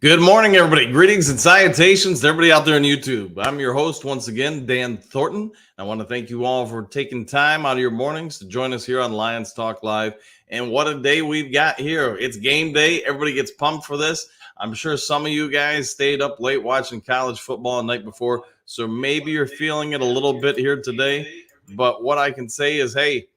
Good morning, everybody. Greetings and salutations to everybody out there on YouTube. I'm your host once again, Dan Thornton. I want to thank you all for taking time out of your mornings to join us here on Lions Talk Live. And what a day we've got here. It's game day. Everybody gets pumped for this. I'm sure some of you guys stayed up late watching college football the night before. So maybe you're feeling it a little bit here today. But what I can say is, hey,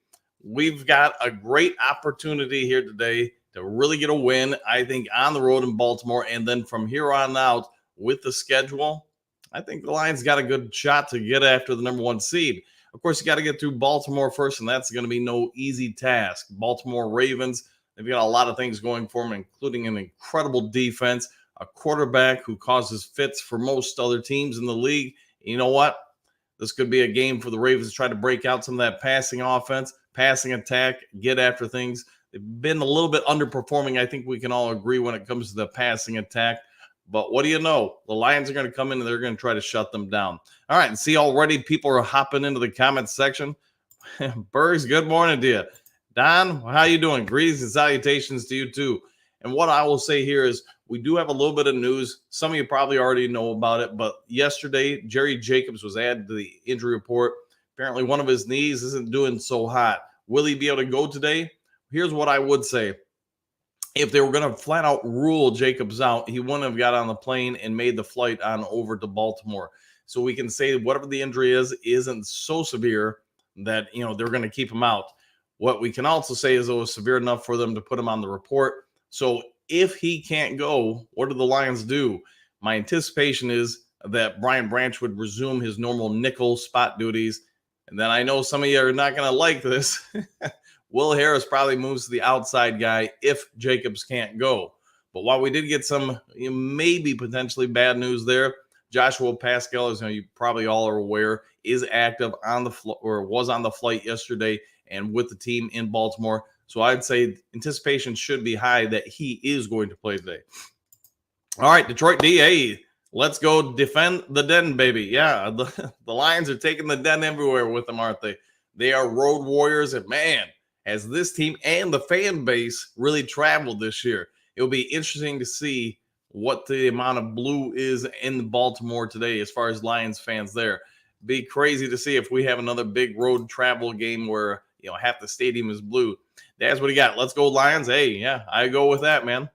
we've got a great opportunity here today to really get a win, I think, on the road in Baltimore. And then from here on out with the schedule, I think the Lions got a good shot to get after the number one seed. Of course, you got to get through Baltimore first, and that's going to be no easy task. Baltimore Ravens, they've got a lot of things going for them, including an incredible defense, a quarterback who causes fits for most other teams in the league. You know what? This could be a game for the Ravens to try to break out some of that passing offense, passing attack, get after things. They've been a little bit underperforming. I think we can all agree when it comes to the passing attack. But what do you know? The Lions are going to come in and they're going to try to shut them down. All right. And see, already people are hopping into the comments section. Bergs, good morning to you. Don, how you doing? Greetings and salutations to you too. And what I will say here is we do have a little bit of news. Some of you probably already know about it, but yesterday, Jerry Jacobs was added to the injury report. Apparently one of his knees isn't doing so hot. Will he be able to go today? Here's what I would say. If they were going to flat out rule Jacobs out, he wouldn't have got on the plane and made the flight on over to Baltimore. So we can say whatever the injury is, isn't so severe that, they're going to keep him out. What we can also say is it was severe enough for them to put him on the report. So if he can't go, what do the Lions do? My anticipation is that Brian Branch would resume his normal nickel spot duties. And then I know some of you are not going to like this. Will Harris probably moves to the outside guy if Jacobs can't go. But while we did get some maybe potentially bad news there, Joshua Pascal, as you probably all are aware, is active on the or was on the flight yesterday and with the team in Baltimore. So I'd say anticipation should be high that he is going to play today. All right, Detroit DA, let's go defend the den, baby. Yeah, the Lions are taking the den everywhere with them, aren't they? They are road warriors, and man, as this team and the fan base really traveled this year, it'll be interesting to see what the amount of blue is in Baltimore today as far as Lions fans there. Be crazy to see if we have another big road travel game where half the stadium is blue. That's what he got. Let's go Lions. Hey, yeah, I go with that, man.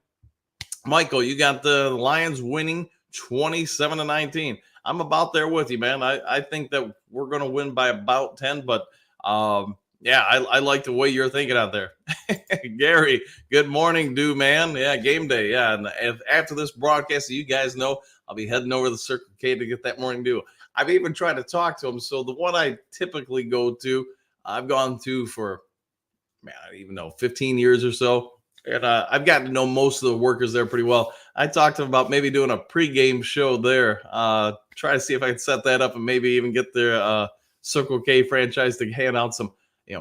Michael, you got the Lions winning 27-19. I'm about there with you, man. I think that we're going to win by about 10, but yeah, I like the way you're thinking out there. Gary, good morning, dude, man. Yeah, game day. Yeah, and after this broadcast, so you guys know, I'll be heading over to the Circle K to get that morning dew. I've even tried to talk to him. So the one I typically go to, I've gone to for, man, I don't even know, 15 years or so. And I've gotten to know most of the workers there pretty well. I talked to them about maybe doing a pregame show there. Try to see if I can set that up and maybe even get their Circle K franchise to hand out some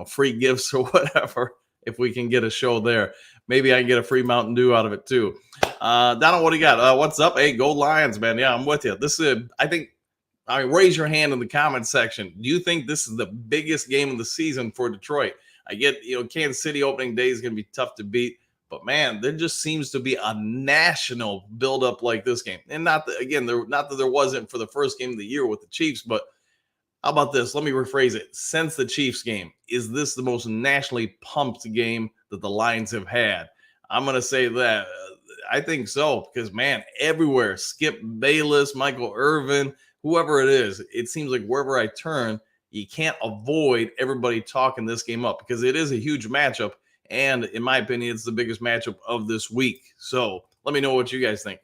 free gifts or whatever, if we can get a show there. Maybe I can get a free Mountain Dew out of it too. Donald, what do you got? What's up? Hey, go Lions, man. Yeah, I'm with you. This is, raise your hand in the comments section. Do you think this is the biggest game of the season for Detroit? I get, Kansas City opening day is going to be tough to beat, but man, there just seems to be a national buildup like this game. And not that there wasn't for the first game of the year with the Chiefs, but how about this? Let me rephrase it. Since the Chiefs game, is this the most nationally pumped game that the Lions have had? I'm going to say that. I think so because, man, everywhere, Skip Bayless, Michael Irvin, whoever it is, it seems like wherever I turn, you can't avoid everybody talking this game up because it is a huge matchup. And in my opinion, it's the biggest matchup of this week. So let me know what you guys think.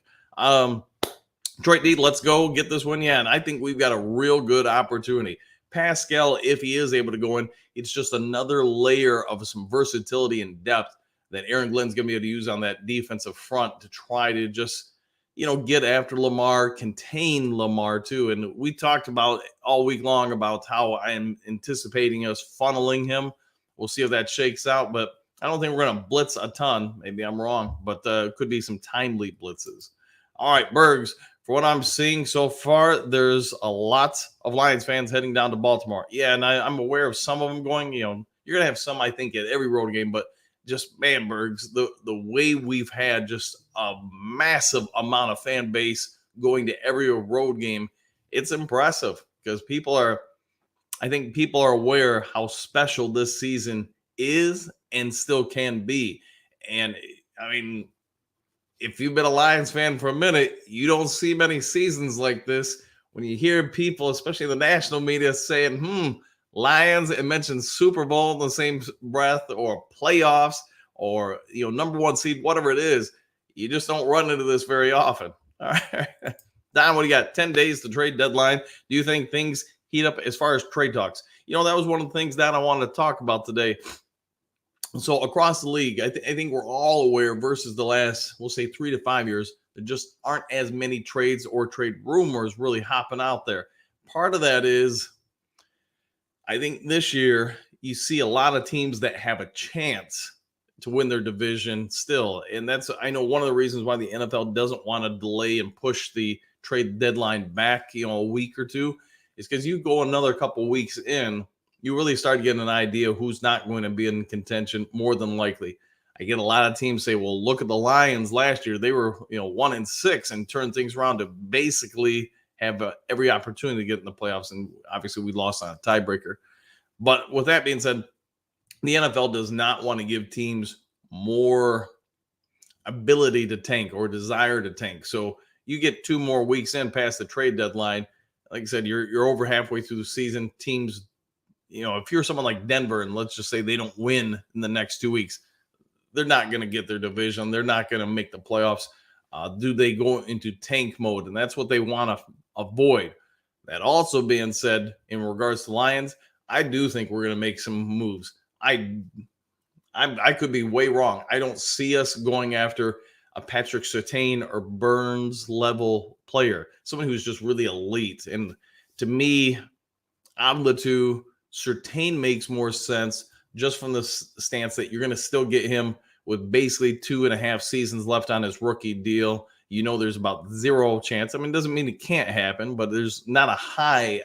Detroit D, let's go get this one. Yeah, and I think we've got a real good opportunity. Pascal, if he is able to go in, it's just another layer of some versatility and depth that Aaron Glenn's going to be able to use on that defensive front to try to just, get after Lamar, contain Lamar too. And we talked about all week long about how I'm anticipating us funneling him. We'll see if that shakes out, but I don't think we're going to blitz a ton. Maybe I'm wrong, but could be some timely blitzes. All right, Bergs. For what I'm seeing so far, there's a lot of Lions fans heading down to Baltimore. Yeah, and I'm aware of some of them going, you're going to have some, I think, at every road game, but just man, Bergs, the way we've had just a massive amount of fan base going to every road game, it's impressive because I think people are aware how special this season is and still can be. And I mean, if you've been a Lions fan for a minute, you don't see many seasons like this when you hear people, especially the national media, saying, Lions, and mention Super Bowl in the same breath, or playoffs, or number one seed, whatever it is. You just don't run into this very often. All right. Don, what do you got? 10 days to trade deadline. Do you think things heat up as far as trade talks? That was one of the things that I wanted to talk about today. So across the league, I think we're all aware versus the last, we'll say 3 to 5 years, there just aren't as many trades or trade rumors really hopping out there. Part of that is, I think this year you see a lot of teams that have a chance to win their division still. And that's, I know, one of the reasons why the NFL doesn't want to delay and push the trade deadline back, a week or two, is because you go another couple weeks in, you really start getting an idea of who's not going to be in contention more than likely. I get a lot of teams say, well, look at the Lions last year. They were, 1-6 and turned things around to basically have every opportunity to get in the playoffs. And obviously we lost on a tiebreaker. But with that being said, the NFL does not want to give teams more ability to tank or desire to tank. So you get 2 more weeks in past the trade deadline. Like I said, you're over halfway through the season. Teams, if you're someone like Denver and let's just say they don't win in the next 2 weeks, they're not going to get their division. They're not going to make the playoffs. Do they go into tank mode? And that's what they want to avoid. That also being said, in regards to Lions, I do think we're going to make some moves. I could be way wrong. I don't see us going after a Patrick Surtain or Burns level player, someone who's just really elite. And to me, I'm the two. Surtain makes more sense just from the stance that you're going to still get him with basically 2.5 seasons left on his rookie deal. There's about 0 chance. I mean, it doesn't mean it can't happen, but there's not a high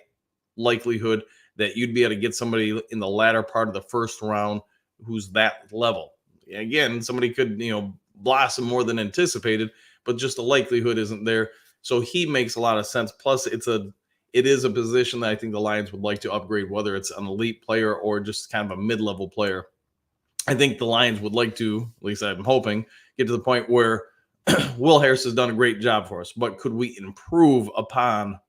likelihood that you'd be able to get somebody in the latter part of the first round who's that level. Again, somebody could, blossom more than anticipated, but just the likelihood isn't there. So he makes a lot of sense. Plus, it is a position that I think the Lions would like to upgrade, whether it's an elite player or just kind of a mid-level player. I think the Lions would like to, at least I'm hoping, get to the point where Will Harris has done a great job for us, but could we improve upon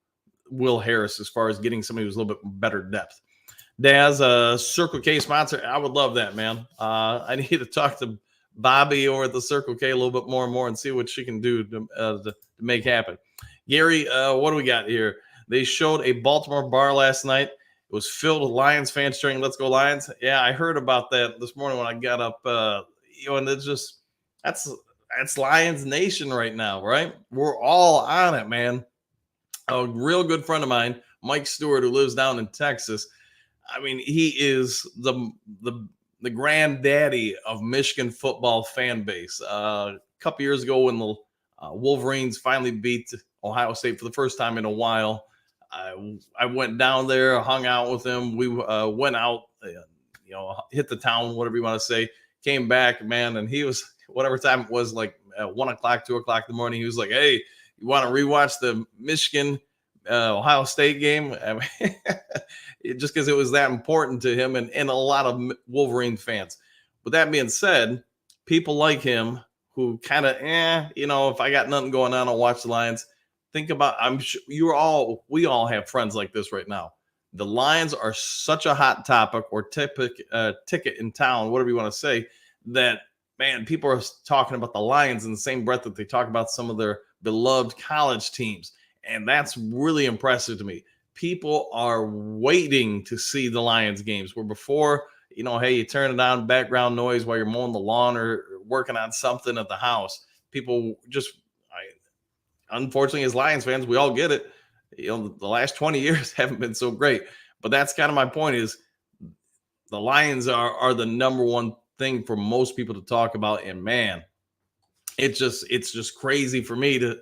Will Harris as far as getting somebody who's a little bit better depth? Daz, Circle K sponsor, I would love that, man. I need to talk to Bobby over at the Circle K a little bit more and more and see what she can do to make happen. Gary, what do we got here? They showed a Baltimore bar last night. It was filled with Lions fans cheering, "Let's go Lions." Yeah, I heard about that this morning when I got up. And it's just that's Lions Nation right now, right? We're all on it, man. A real good friend of mine, Mike Stewart, who lives down in Texas. I mean, he is the granddaddy of Michigan football fan base. A couple years ago, when the Wolverines finally beat Ohio State for the first time in a while, I went down there, hung out with him. We went out, hit the town, whatever you want to say. Came back, man, and he was, whatever time it was, like 1 o'clock, 2 o'clock in the morning. He was like, "Hey, you want to rewatch the Michigan Ohio State game?" I mean, just because it was that important to him and a lot of Wolverine fans. With that being said, people like him who kind of, if I got nothing going on, I'll watch the Lions. Think about, I'm sure we all have friends like this right now. The Lions are such a hot topic or ticket in town, whatever you want to say, that, man, people are talking about the Lions in the same breath that they talk about some of their beloved college teams. And that's really impressive to me. People are waiting to see the Lions games, where before, hey, you turn it on, background noise while you're mowing the lawn or working on something at the house. People just, unfortunately, as Lions fans, we all get it. The last 20 years haven't been so great. But that's kind of my point, is the Lions are the number one thing for most people to talk about. And man, it's just crazy for me to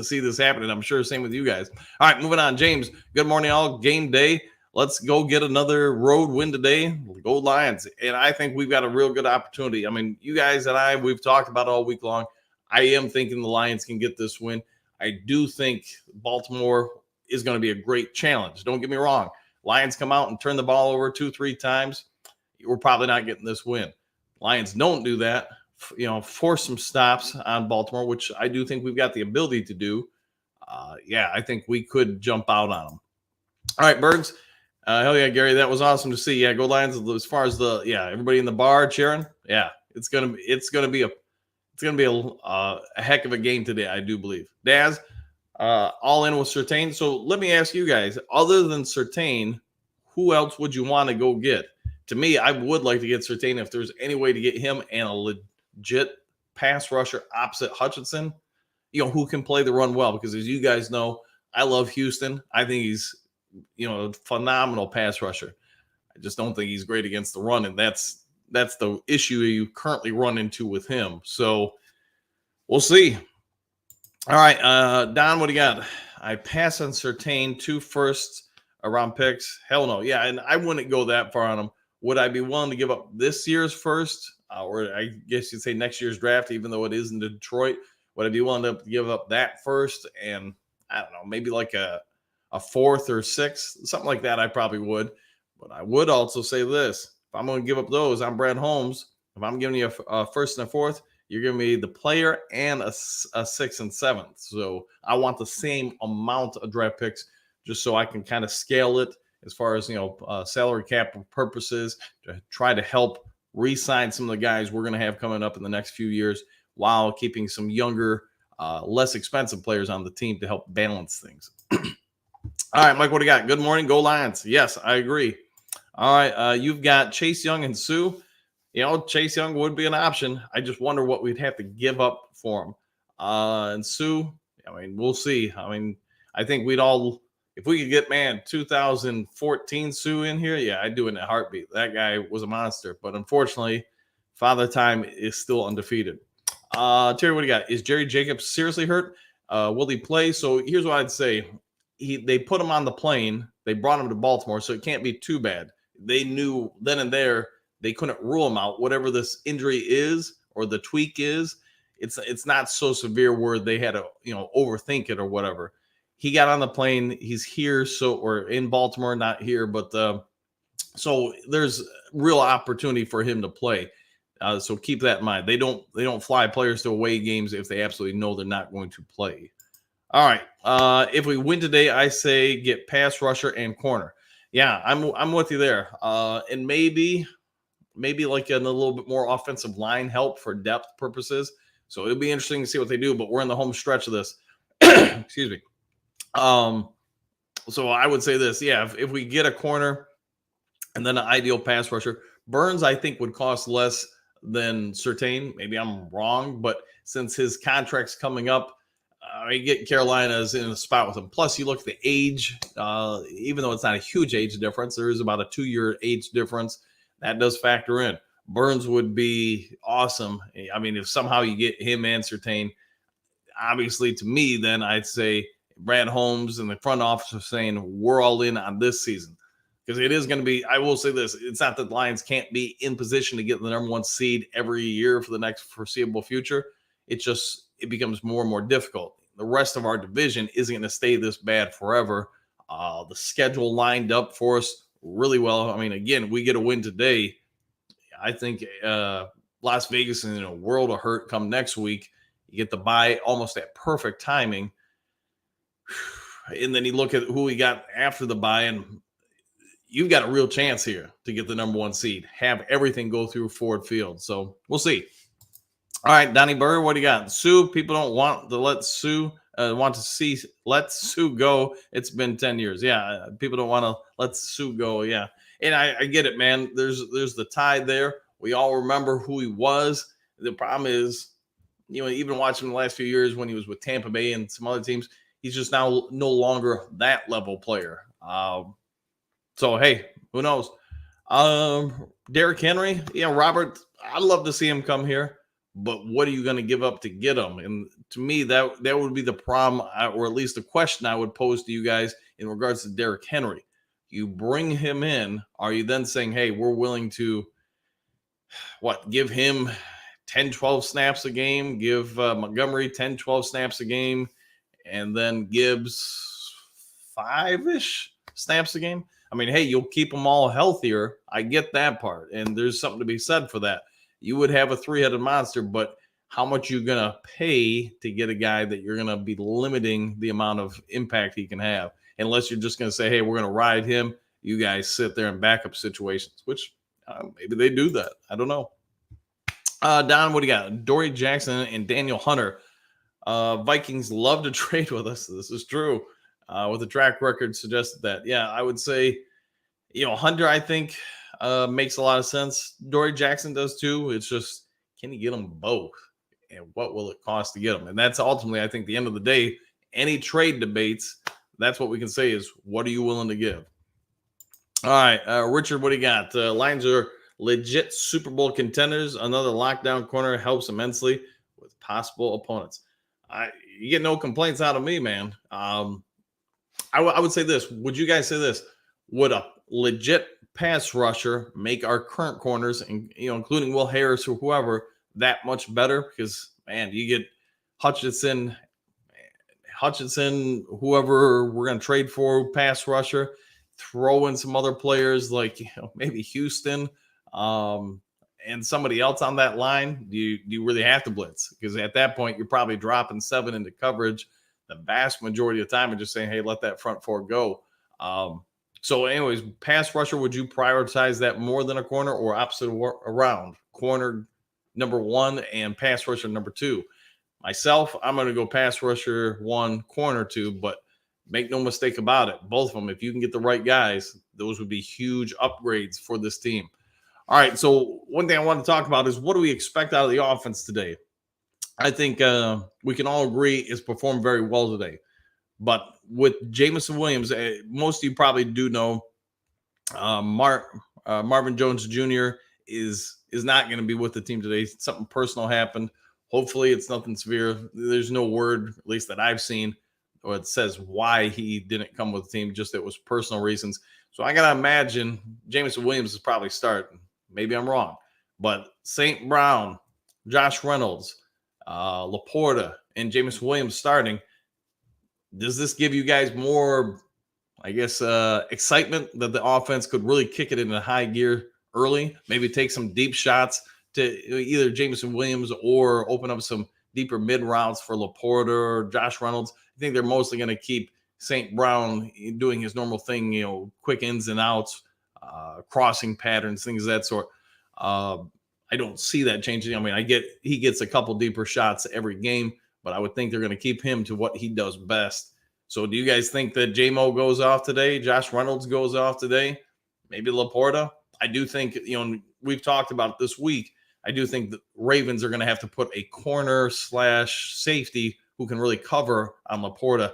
see this happening. I'm sure same with you guys. All right, moving on. James, good morning, all. Game day. let's go get another road win today. Go Lions. And I think we've got a real good opportunity. I mean, you guys and I, we've talked about it all week long. I am thinking the Lions can get this win. I do think Baltimore is going to be a great challenge. Don't get me wrong. Lions come out and turn the ball over 2-3 times. We're probably not getting this win. Lions don't do that. Force some stops on Baltimore, which I do think we've got the ability to do. I think we could jump out on them. All right, Bergs. Hell yeah, Gary. That was awesome to see. Yeah, go Lions. As far as everybody in the bar cheering. Yeah, it's gonna be a heck of a game today. I do believe. Daz, all in with Surtain. So let me ask you guys, other than Surtain, who else would you want to go get? To me, I would like to get Surtain if there's any way to get him and a legit pass rusher opposite Hutchinson, who can play the run well. Because as you guys know, I love Houston. I think he's, a phenomenal pass rusher. I just don't think he's great against the run, and that's the issue you currently run into with him. So we'll see. All right, Don, what do you got? I pass on Surtain 2 first-round picks. Hell no. Yeah, and I wouldn't go that far on him. Would I be willing to give up this year's first, or I guess you'd say next year's draft, even though it is in Detroit? Would I be willing to give up that first and, I don't know, maybe like a fourth or sixth, something like that? I probably would. But I would also say this. If I'm going to give up those, I'm Brad Holmes. If I'm giving you a first and a fourth, you're giving me the player and a sixth and seventh. So I want the same amount of draft picks just so I can kind of scale it as far as, salary cap purposes, to try to help re-sign some of the guys we're going to have coming up in the next few years while keeping some younger, less expensive players on the team to help balance things. All right, Mike, what do you got? Good morning. Go Lions. Yes, I agree. All right, you've got Chase Young and Sue. Chase Young would be an option. I just wonder what we'd have to give up for him. And Sue, we'll see. I think we'd all, if we could get, 2014 Sue in here, yeah, I'd do it in a heartbeat. That guy was a monster. But unfortunately, Father Time is still undefeated. Terry, what do you got? Is Jerry Jacobs seriously hurt? Will he play? So here's what I'd say. They put him on the plane. They brought him to Baltimore, so it can't be too bad. They knew then and there they couldn't rule him out. Whatever this injury is or the tweak is, it's not so severe where they had to overthink it or whatever. He got on the plane. He's here, or in Baltimore, not here, but so there's real opportunity for him to play. So keep that in mind. They don't fly players to away games if they absolutely know they're not going to play. All right. If we win today, I say get pass rusher and corner. Yeah, I'm with you there. And maybe like a little bit more offensive line help for depth purposes. So it'll be interesting to see what they do. But we're in the home stretch of this. Excuse me. So I would say this. Yeah, if we get a corner and then an ideal pass rusher, Burns I think would cost less than Surtain. Maybe I'm wrong, but since his contract's coming up, I get Carolina's in a spot with him. Plus, you look at the age, even though it's not a huge age difference, there is about a 2-year age difference. That does factor in. Burns would be awesome. If somehow you get him and Surtain, obviously to me, then I'd say Brad Holmes and the front office are saying we're all in on this season. Because it is going to be, I will say this, it's not that the Lions can't be in position to get the number 1 seed every year for the next foreseeable future. It becomes more and more difficult. The rest of our division isn't going to stay this bad forever. The schedule lined up for us really well. Again, we get a win today. I think Las Vegas is in a world of hurt come next week. You get the bye almost at perfect timing. And then you look at who we got after the bye, and you've got a real chance here to get the number 1 seed. Have everything go through Ford Field. So we'll see. All right, Donnie Burr, what do you got? Sue, people don't want to let Sue let Sue go. It's been 10 years. Yeah, people don't want to let Sue go. Yeah, and I get it, man. There's the tide there. We all remember who he was. The problem is, even watching the last few years when he was with Tampa Bay and some other teams, he's just now no longer that level player. So, hey, who knows? Derrick Henry, Robert, I'd love to see him come here. But what are you going to give up to get him? And to me, that would be the problem, or at least the question I would pose to you guys in regards to Derrick Henry. you bring him in, are you then saying, hey, we're willing to give him 10, 12 snaps a game, give Montgomery 10, 12 snaps a game, and then Gibbs 5-ish snaps a game? I mean, hey, you'll keep them all healthier. I get that part, and there's something to be said for that. You would have a three-headed monster, but how much you going to pay to get a guy that you're going to be limiting the amount of impact he can have, unless you're just going to say, hey, we're going to ride him. You guys sit there in backup situations, which maybe they do that. I don't know. Don, what do you got? Dory Jackson and Daniel Hunter. Vikings love to trade with us. This is true. With the track record suggested that. Yeah, I would say, Hunter, I think, makes a lot of sense. Dory Jackson does too. It's just, can you get them both? And what will it cost to get them? And that's ultimately, I think, the end of the day, any trade debates, that's what we can say is, what are you willing to give? All right, Richard, what do you got? Lions are legit Super Bowl contenders. Another lockdown corner helps immensely with possible opponents. You get no complaints out of me, man. I would say this. Would you guys say this? Would a legit pass rusher make our current corners, and including Will Harris or whoever, that much better? Because, man, you get Hutchinson, whoever we're going to trade for, pass rusher, throw in some other players like maybe Houston, and somebody else on that line. Do you really have to blitz? Because at that point, you're probably dropping 7 into coverage the vast majority of the time and just saying, hey, let that front four go. So anyways, pass rusher, would you prioritize that more than a corner, or opposite around? Corner number 1 and pass rusher number 2. Myself, I'm going to go pass rusher 1, corner 2, but make no mistake about it. Both of them, if you can get the right guys, those would be huge upgrades for this team. All right, so one thing I want to talk about is, what do we expect out of the offense today? I think we can all agree it's performed very well today. But with Jameson Williams, most of you probably do know Marvin Jones Jr. is not going to be with the team today. Something personal happened. Hopefully it's nothing severe. There's no word, at least that I've seen, or it says why he didn't come with the team, just it was personal reasons. So I got to imagine Jameson Williams is probably starting. Maybe I'm wrong. But St. Brown, Josh Reynolds, Laporta, and Jameson Williams starting. Does this give you guys more, I guess, excitement that the offense could really kick it into high gear early? Maybe take some deep shots to either Jameson Williams, or open up some deeper mid routes for Laporta or Josh Reynolds. I think they're mostly going to keep St. Brown doing his normal thing, quick ins and outs, crossing patterns, things of that sort. I don't see that changing. I mean, he gets a couple deeper shots every game, but I would think they're going to keep him to what he does best. So do you guys think that J-Mo goes off today? Josh Reynolds goes off today? Maybe Laporta? I do think, we've talked about it this week. I do think the Ravens are going to have to put a corner / safety who can really cover on Laporta.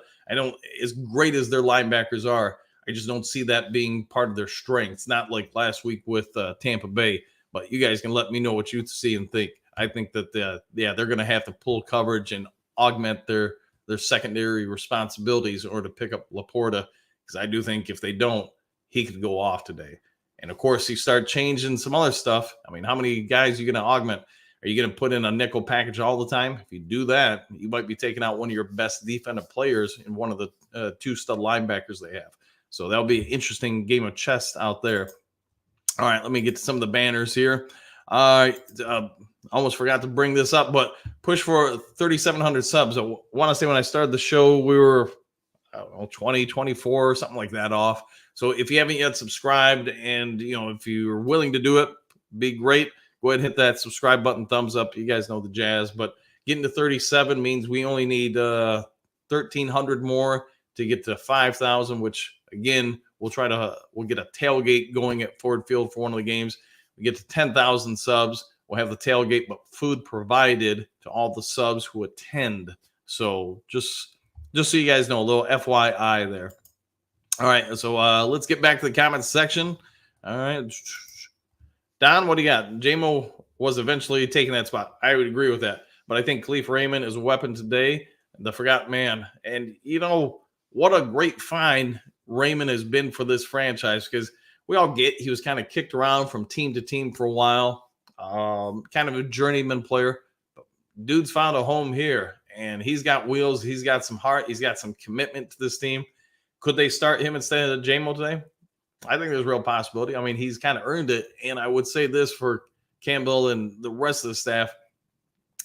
As great as their linebackers are, I just don't see that being part of their strengths. Not like last week with Tampa Bay, but you guys can let me know what you see and think. I think that they're going to have to pull coverage and augment their secondary responsibilities in order to pick up Laporta, because I do think if they don't, he could go off today. And of course, you start changing some other stuff. I mean, how many guys are you going to augment? Are you going to put in a nickel package all the time? If you do that, you might be taking out one of your best defensive players in one of the 2 stud linebackers they have. So that'll be an interesting game of chess out there. All right, let me get to some of the banners here. Almost forgot to bring this up, but push for 3,700 subs. I want to say when I started the show, we were 20, 24, something like that off. So if you haven't yet subscribed, and if you're willing to do it, be great. Go ahead and hit that subscribe button, thumbs up. You guys know the jazz. But getting to 37 means we only need 1,300 more to get to 5,000, which again, we'll get a tailgate going at Ford Field for one of the games. We get to 10,000 subs. We'll have the tailgate, but food provided to all the subs who attend. So just so you guys know, a little FYI there. All right, so let's get back to the comments section. All right. Don, what do you got? J-Mo was eventually taking that spot. I would agree with that. But I think Khalif Raymond is a weapon today. The forgotten man. And, what a great find Raymond has been for this franchise, because we all get he was kind of kicked around from team to team for a while, kind of a journeyman player. But dude's found a home here, and he's got wheels. He's got some heart. He's got some commitment to this team. Could they start him instead of JMO today? I think there's a real possibility. I mean, he's kind of earned it. And I would say this for Campbell and the rest of the staff.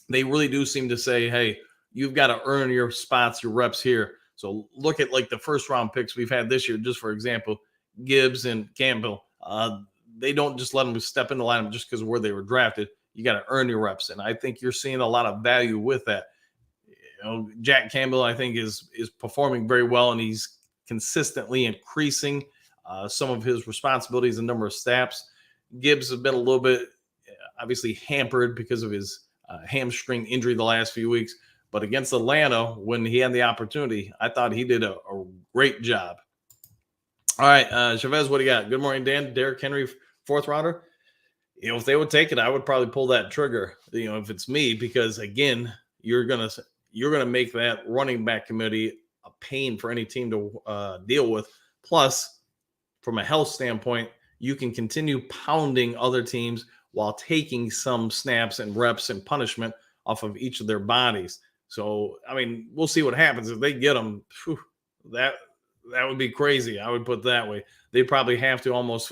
They really do seem to say, hey, you've got to earn your spots, your reps here. So look at like the first round picks we've had this year, just for example, Gibbs and Campbell. They don't just let them step in the lineup just because of where they were drafted. You got to earn your reps. And I think you're seeing a lot of value with that. Jack Campbell, I think, is performing very well, and he's consistently increasing some of his responsibilities and number of snaps. Gibbs has been a little bit obviously hampered because of his hamstring injury the last few weeks. But against Atlanta, when he had the opportunity, I thought he did a great job. All right, Chavez, what do you got? Good morning, Dan. Derrick Henry, fourth rounder. If they would take it, I would probably pull that trigger. If it's me, because again, you're gonna make that running back committee a pain for any team to deal with. Plus, from a health standpoint, you can continue pounding other teams while taking some snaps and reps and punishment off of each of their bodies. So, I mean, we'll see what happens if they get them. Whew, that would be crazy. I would put it that way. They probably have to almost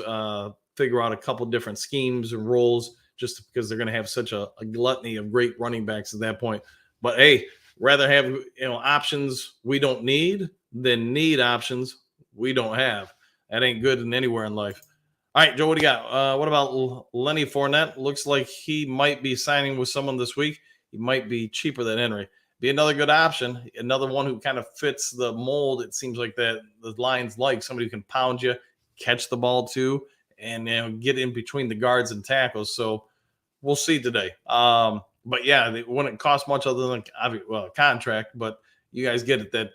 figure out a couple different schemes and roles, just because they're going to have such a gluttony of great running backs at that point. But hey, rather have options we don't need than need options we don't have. That ain't good in anywhere in life. All right, Joe, what do you got? What about Lenny Fournette? Looks like he might be signing with someone this week. He might be cheaper than Henry. Be another good option. Another one who kind of fits the mold. It seems like that the Lions like somebody who can pound you, catch the ball too, and get in between the guards and tackles. So we'll see today. But yeah, it wouldn't cost much other than a contract. But you guys get it that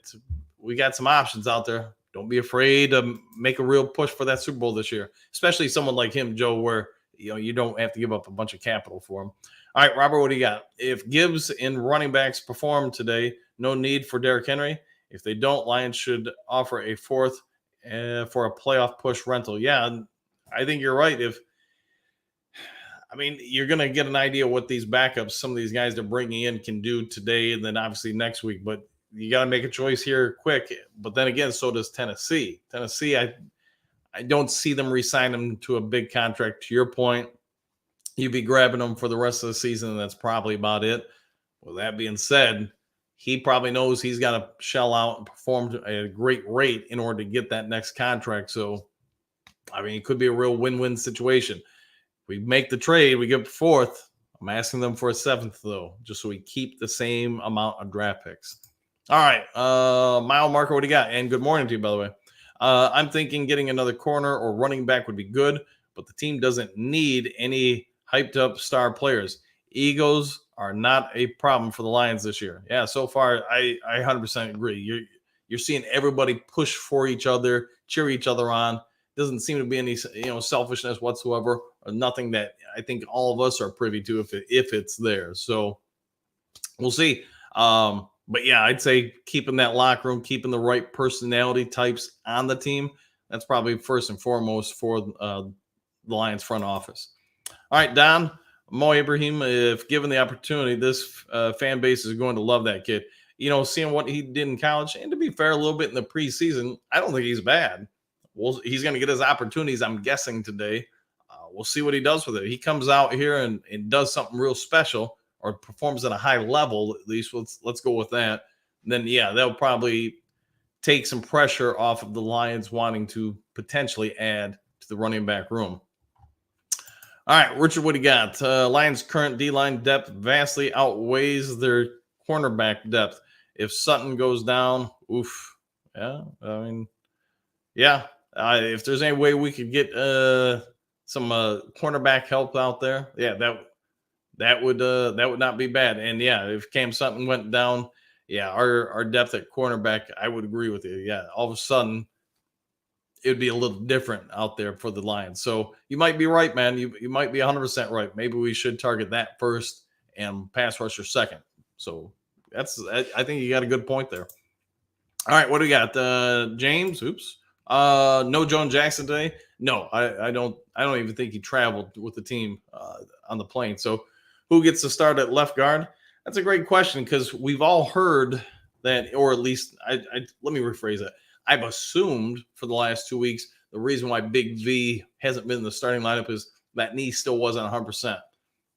we got some options out there. Don't be afraid to make a real push for that Super Bowl this year, especially someone like him, Joe, where you don't have to give up a bunch of capital for him. All right, Robert, what do you got? If Gibbs and running backs perform today, no need for Derrick Henry. If they don't, Lions should offer a fourth for a playoff push rental. Yeah, I think you're right. You're going to get an idea what these backups, some of these guys they're bringing in, can do today and then obviously next week. But you got to make a choice here quick. But then again, so does Tennessee. Tennessee, I don't see them re-sign them to a big contract. To your point, you'd be grabbing them for the rest of the season, and that's probably about it. With that being said, he probably knows he's got to shell out and perform at a great rate in order to get that next contract. So, it could be a real win-win situation. If we make the trade, we get fourth. I'm asking them for a seventh, though, just so we keep the same amount of draft picks. All right, Mile Marker, what do you got? And good morning to you, by the way. I'm thinking getting another corner or running back would be good, but the team doesn't need any hyped up star players. Egos are not a problem for the Lions this year. Yeah, so far I 100% agree. You're seeing everybody push for each other, cheer each other on. Doesn't seem to be any selfishness whatsoever, or nothing that I think all of us are privy to if it's there. So we'll see. But yeah, I'd say keeping that locker room, keeping the right personality types on the team, that's probably first and foremost for the Lions front office. All right, Don, Mo Ibrahim, if given the opportunity, this fan base is going to love that kid. Seeing what he did in college, and to be fair, a little bit in the preseason, I don't think he's bad. He's going to get his opportunities, I'm guessing, today. We'll see what he does with it. He comes out here and does something real special, or performs at a high level, at least. Let's go with that. And then, yeah, they'll probably take some pressure off of the Lions wanting to potentially add to the running back room. All right, Richard, what do you got? Lions' current D-line depth vastly outweighs their cornerback depth. If Sutton goes down, oof. Yeah, if there's any way we could get some cornerback help out there, yeah, that would not be bad. And yeah, if Cam Sutton went down, yeah, our depth at cornerback, I would agree with you. Yeah, all of a sudden it would be a little different out there for the Lions. So you might be right, man. You might be 100% right. Maybe we should target that first and pass rusher second. So I think you got a good point there. All right, what do we got? James, No Joan Jackson today. No, I don't. I don't even think he traveled with the team on the plane. So, who gets to start at left guard? That's a great question because we've all heard that, or at least let me rephrase that. I've assumed for the last 2 weeks the reason why Big V hasn't been in the starting lineup is that knee still wasn't 100%.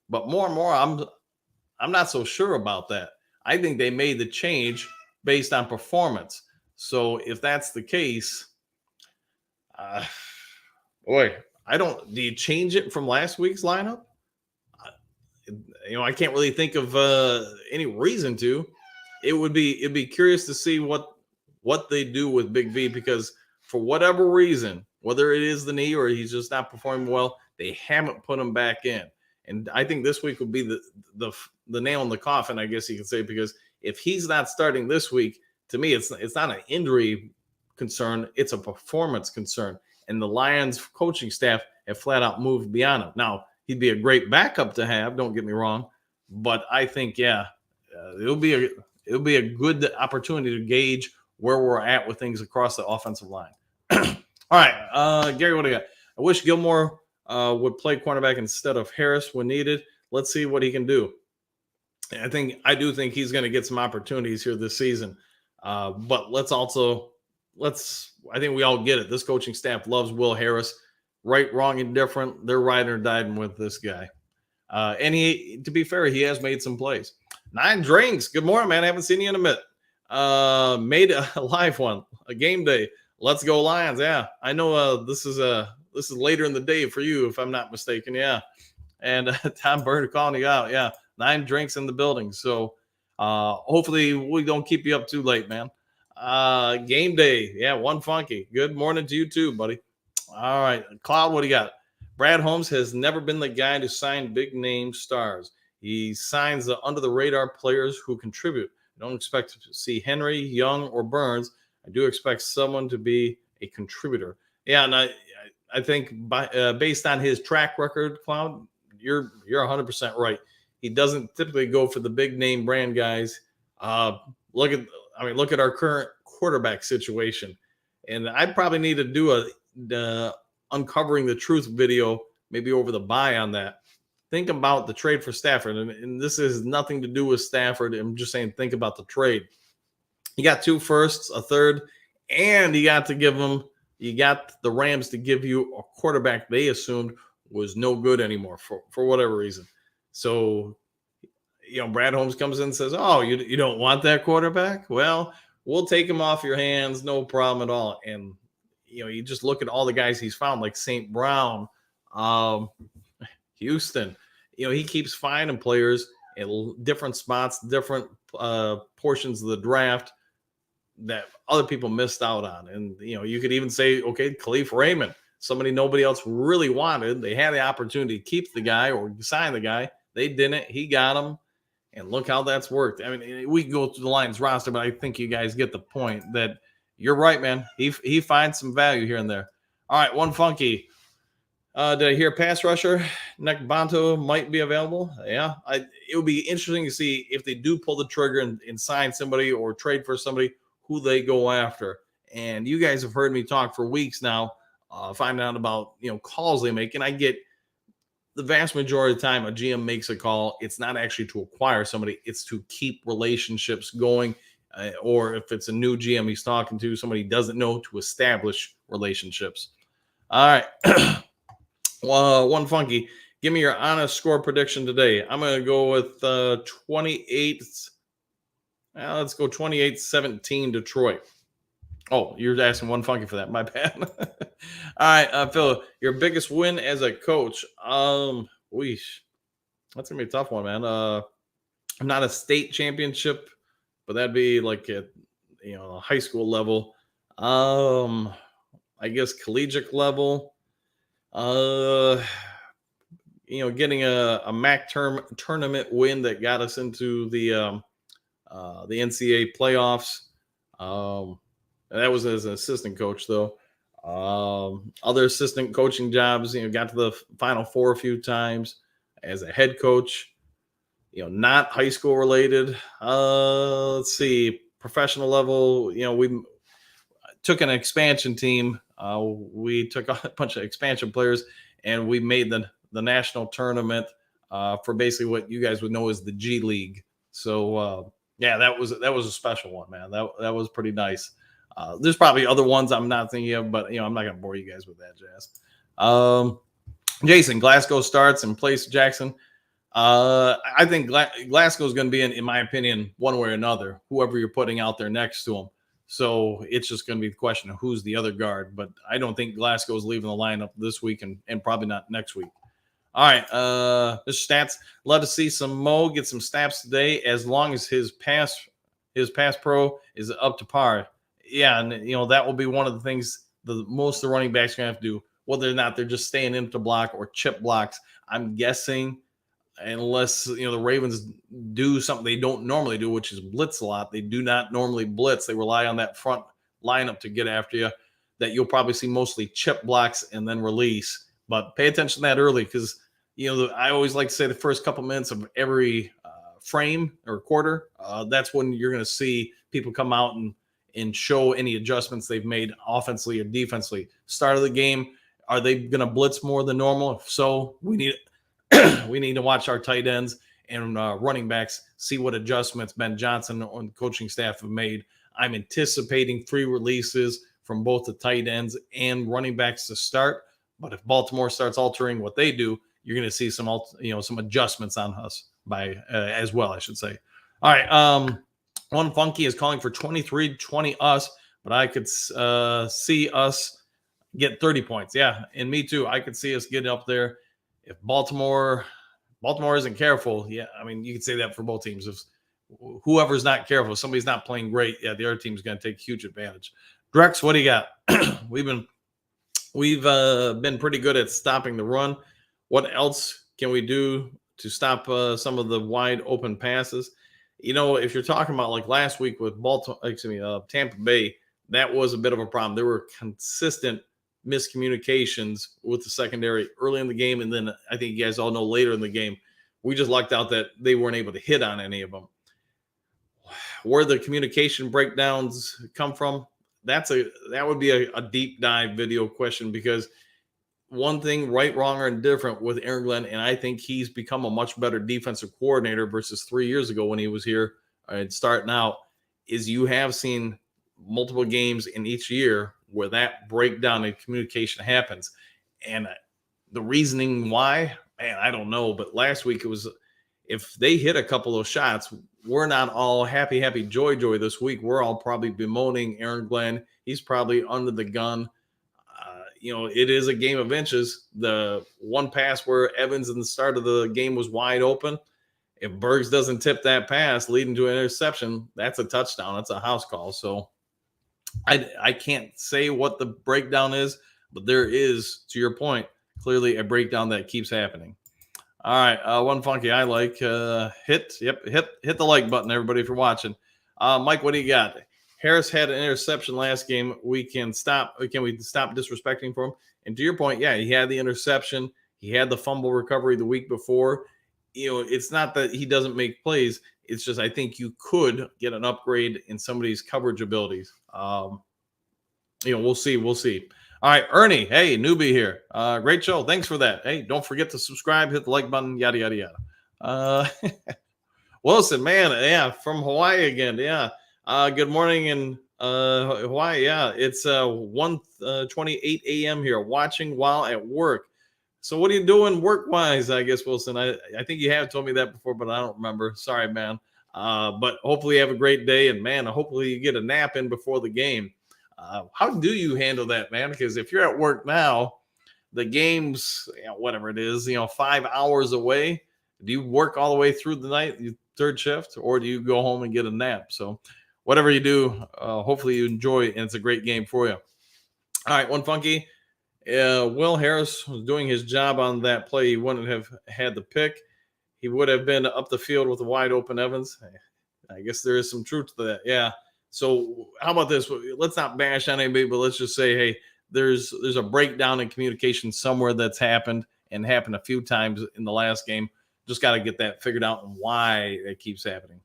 But more and more, I'm not so sure about that. I think they made the change based on performance. So if that's the case, uh, boy, I don't. Do you change it from last week's lineup? I can't really think of any reason to. It'd be curious to see what they do with Big V because for whatever reason, whether it is the knee or he's just not performing well, they haven't put him back in. And I think this week would be the nail in the coffin, I guess you could say, because if he's not starting this week, to me, it's not an injury concern, it's a performance concern. And the Lions coaching staff have flat out moved beyond him. Now, he'd be a great backup to have, don't get me wrong, but I think, it'll be a good opportunity to gauge where we're at with things across the offensive line. All right, Gary, what do you got? I wish Gilmore would play cornerback instead of Harris when needed. Let's see what he can do. I do think he's going to get some opportunities here this season. But I think we all get it. This coaching staff loves Will Harris. Right, wrong, indifferent. They're riding or dying with this guy. And to be fair, he has made some plays. 9 Drinks. Good morning, man. I haven't seen you in a minute. Made a live one, a game day. Let's go Lions. Yeah, I know this is later in the day for you, if I'm not mistaken. Yeah. And Tom Bird calling you out. Yeah. 9 Drinks in the building. So hopefully we don't keep you up too late, man. Game day. Yeah. One Funky. Good morning to you too, buddy. All right. Cloud, what do you got? Brad Holmes has never been the guy to sign big name stars. He signs the under the radar players who contribute. I don't expect to see Henry, Young, or Burns. I do expect someone to be a contributor. Yeah, and I think based on his track record, Cloud, you're 100% right. He doesn't typically go for the big name brand guys. Look at our current quarterback situation, and I probably need to do a uncovering the truth video maybe over the bye on that. Think about the trade for Stafford, and this has nothing to do with Stafford. I'm just saying, think about the trade. You got 2 firsts, a third, and you got the Rams to give you a quarterback they assumed was no good anymore for whatever reason. So, Brad Holmes comes in and says, "Oh, you don't want that quarterback? Well, we'll take him off your hands, no problem at all." And you just look at all the guys he's found, like St. Brown, Houston. He keeps finding players in different spots, different portions of the draft that other people missed out on. And, you could even say, okay, Khalif Raymond, somebody nobody else really wanted. They had the opportunity to keep the guy or sign the guy. They didn't. He got him. And look how that's worked. I mean, we can go through the Lions roster, but I think you guys get the point that you're right, man. He finds some value here and there. All right, One Funky. Did I hear pass rusher? Nick Bonto might be available. Yeah, it would be interesting to see if they do pull the trigger and sign somebody or trade for somebody who they go after. And you guys have heard me talk for weeks now, finding out about calls they make. And I get the vast majority of the time a GM makes a call. It's not actually to acquire somebody; it's to keep relationships going. Or if it's a new GM he's talking to, somebody he doesn't know, to establish relationships. All right. One Funky, give me your honest score prediction today. I'm going to go with 28. Let's go 28-17 Detroit. Oh, you're asking One Funky for that. My bad. All right, Phil, your biggest win as a coach. That's going to be a tough one, man. I'm not a state championship, but that'd be like at a high school level. I guess collegiate level. Getting a MAC tournament win that got us into the NCAA playoffs. That was as an assistant coach, though. Other assistant coaching jobs, got to the Final Four a few times as a head coach. Not high school related. Let's see, professional level. took an expansion team. We took a bunch of expansion players and we made the national tournament for basically what you guys would know as the G League. So yeah, that was a special one, man. That was pretty nice. There's probably other ones I'm not thinking of, but I'm not gonna bore you guys with that jazz. Jason, Glasgow starts and plays Jackson. I think Glasgow is going to be in my opinion, one way or another, whoever you're putting out there next to him. So it's just going to be the question of who's the other guard. But I don't think Glasgow is leaving the lineup this week and probably not next week. All right, Mr. Stats, love to see some Mo get some snaps today, as long as his pass pro is up to par. Yeah, and that will be one of the things most of the running backs are going to have to do, whether or not they're just staying in to block or chip blocks. I'm guessing, unless the Ravens do something they don't normally do, which is blitz a lot. They do not normally blitz. They rely on that front lineup to get after you. That you'll probably see mostly chip blocks and then release. But pay attention to that early, because I always like to say the first couple minutes of every frame or quarter, that's when you're going to see people come out and show any adjustments they've made offensively or defensively. Start of the game, are they going to blitz more than normal? If so, we need to watch our tight ends and running backs, see what adjustments Ben Johnson and the coaching staff have made. I'm anticipating 3 releases from both the tight ends and running backs to start. But if Baltimore starts altering what they do, you're going to see some adjustments on us as well, I should say. All right, One Funky is calling for 23-20 us, but I could see us get 30 points. Yeah, and me too. I could see us getting up there. If Baltimore isn't careful, yeah, I mean, you could say that for both teams. If whoever's not careful, if somebody's not playing great, yeah, the other team's going to take huge advantage. Drex, what do you got? We've been pretty good at stopping the run. What else can we do to stop some of the wide open passes? If you're talking about like last week with Tampa Bay, that was a bit of a problem. There were consistent miscommunications with the secondary early in the game, and then I think you guys all know later in the game, we just lucked out that they weren't able to hit on any of them. Where the communication breakdowns come from, that would be a deep dive video question, because one thing, right, wrong, or indifferent with Aaron Glenn, and I think he's become a much better defensive coordinator versus 3 years ago when he was here and starting out, is you have seen multiple games in each year where that breakdown in communication happens. And the reasoning why, man, I don't know. But last week it was, if they hit a couple of shots, we're not all happy, joy this week. We're all probably bemoaning Aaron Glenn. He's probably under the gun. It is a game of inches. The one pass where Evans in the start of the game was wide open, if Bergs doesn't tip that pass leading to an interception, that's a touchdown. That's a house call. So I can't say what the breakdown is, but there is, to your point, clearly a breakdown that keeps happening. All right, One Funky I like. Hit the like button, everybody, if you're watching. Mike, what do you got? Harris had an interception last game. Can we stop disrespecting for him? And to your point, yeah, he had the interception. He had the fumble recovery the week before. It's not that he doesn't make plays. It's just I think you could get an upgrade in somebody's coverage abilities. We'll see. All right, Ernie. Hey, newbie here. Great show. Thanks for that. Hey, don't forget to subscribe, hit the like button, yada, yada, yada. Wilson, man, yeah, from Hawaii again. Yeah. Good morning in Hawaii. Yeah, it's 1:28 a.m. here, watching while at work. So what are you doing work-wise, I guess, Wilson? I think you have told me that before, but I don't remember. Sorry, man. But hopefully you have a great day, and, man, hopefully you get a nap in before the game. How do you handle that, man? Because if you're at work now, the game's, whatever it is, 5 hours away. Do you work all the way through the night, your third shift, or do you go home and get a nap? So whatever you do, hopefully you enjoy it, and it's a great game for you. All right, One Funky. Will Harris was doing his job on that play. He wouldn't have had the pick. He would have been up the field with a wide open Evans. I guess there is some truth to that. Yeah. So how about this? Let's not bash on anybody, but let's just say, hey, there's a breakdown in communication somewhere that's happened a few times in the last game. Just got to get that figured out and why it keeps happening.